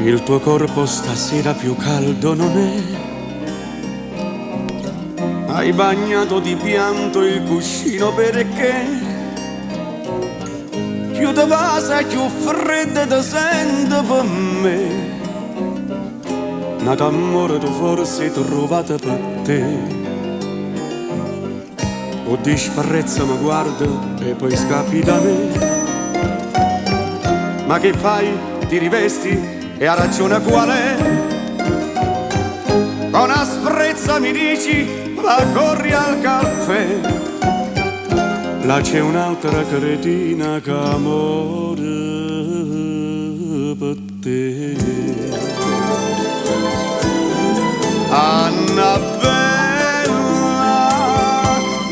Il tuo corpo stasera più caldo non è. Hai bagnato di pianto il cuscino perché più te passa più fredda ti sento per me. Nato amore tu forse trovate per te. O disprezza mi guarda e poi scappi da me. Ma che fai? Ti rivesti? E ha ragione qual è? Con asprezza mi dici va corri al caffè. Là c'è un'altra cretina che amore per te. Annabella,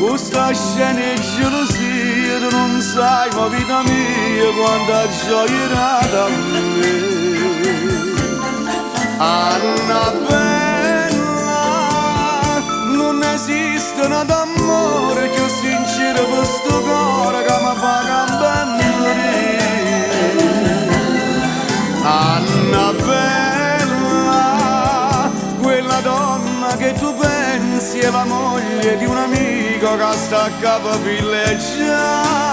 questa scena è gelosia, tu non sai ma vita mia quanta gioia era da me. Annabella, non esiste un amore più sincero per sto cuore che mi fa cambiare. Annabella, quella donna che tu pensi è la moglie di un amico che sta a capo villeggiare.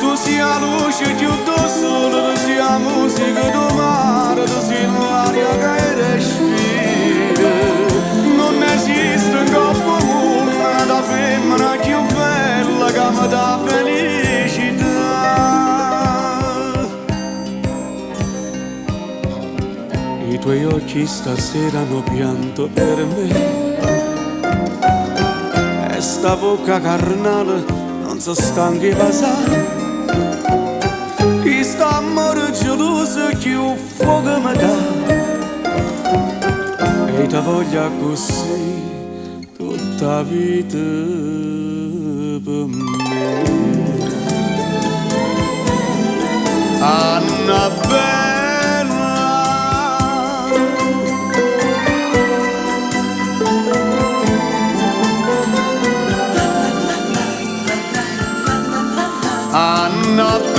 Tu sia la luce più da solo, tu sia la musica del mare, tu sia l'aria che respira. Non esiste un corpo da femmina più bella che mi dà felicità. I tuoi occhi stasera hanno pianto per me e sta bocca carnale non si stanca di passare. Questo amore geloso che un fuoco mi dà e ti voglio così tutta la vita per me. Annabella, Annabella,